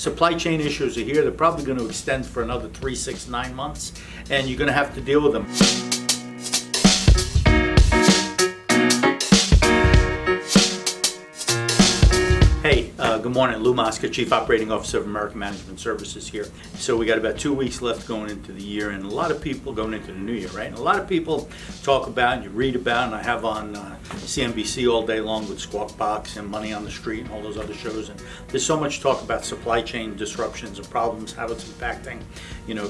Supply chain issues are here. They're probably going to extend for another 3, 6, 9 months, and you're going to have to deal with them. Hey, good morning. Lou Mosca, Chief Operating Officer of American Management Services here. So we got about 2 weeks left going into the year, and a lot of people going into the new year, right? And a lot of people talk about and you read about, and I have on CNBC all day long with Squawk Box and Money on the Street and all those other shows. And there's so much talk about supply chain disruptions and problems, how it's impacting,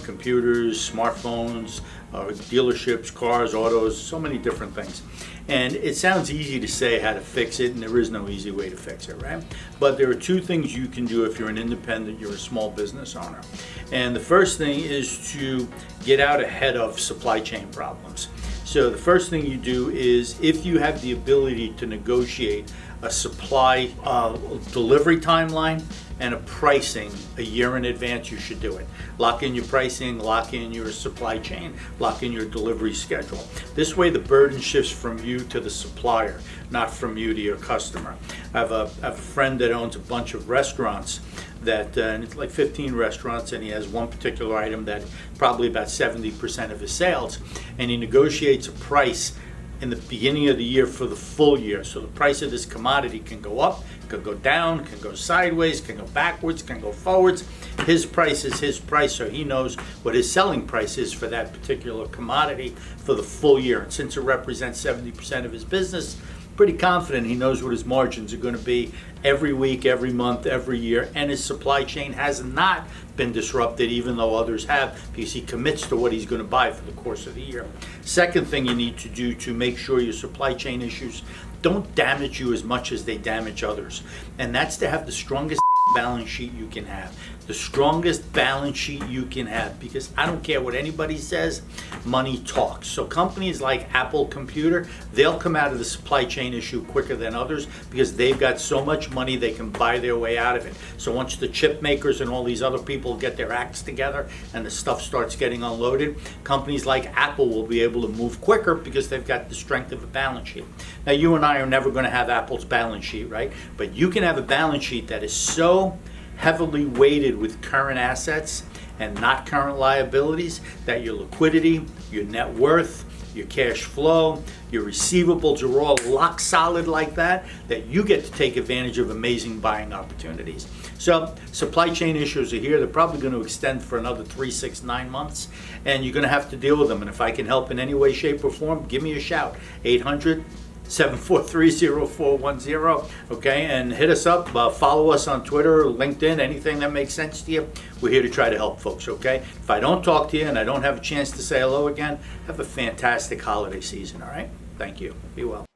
computers, smartphones, dealerships, cars, autos, so many different things. And it sounds easy to say how to fix it, and there is no easy way to fix it, right? But there are two things you can do if you're an independent, you're a small business owner. And the first thing is to get out ahead of supply chain problems. So the first thing you do is, if you have the ability to negotiate a supply delivery timeline and a pricing a year in advance, you should do it. Lock in your pricing, lock in your supply chain, lock in your delivery schedule. This way the burden shifts from you to the supplier, not from you to your customer. I have a friend that owns a bunch of restaurants and it's like 15 restaurants, and he has one particular item that probably about 70% of his sales, and he negotiates a price in the beginning of the year for the full year. So the price of this commodity can go up, can go down, can go sideways, can go backwards, can go forwards. His price is his price, so he knows what his selling price is for that particular commodity for the full year. And since it represents 70% of his business, pretty confident he knows what his margins are going to be every week, every month, every year, and his supply chain has not been disrupted, even though others have, because he commits to what he's going to buy for the course of the year. Second thing you need to do to make sure your supply chain issues don't damage you as much as they damage others, and that's to have the strongest balance sheet you can have. The strongest balance sheet you can have, because I don't care what anybody says, money talks. So companies like Apple Computer, they'll come out of the supply chain issue quicker than others because they've got so much money they can buy their way out of it. So once the chip makers and all these other people get their acts together and the stuff starts getting unloaded, companies like Apple will be able to move quicker because they've got the strength of a balance sheet. Now, you and I are never going to have Apple's balance sheet, right? But you can have a balance sheet that is so heavily weighted with current assets and not current liabilities that your liquidity, your net worth, your cash flow, your receivables are all lock solid like that you get to take advantage of amazing buying opportunities. So supply chain issues are here. They're probably going to extend for another 3, 6, 9 months, and you're going to have to deal with them. And if I can help in any way, shape, or form, give me a shout. 800-743-0410, okay, and hit us up, follow us on Twitter, LinkedIn, anything that makes sense to you. We're here to try to help folks, okay? If I don't talk to you and I don't have a chance to say hello again, have a fantastic holiday season, all right? Thank you. Be well.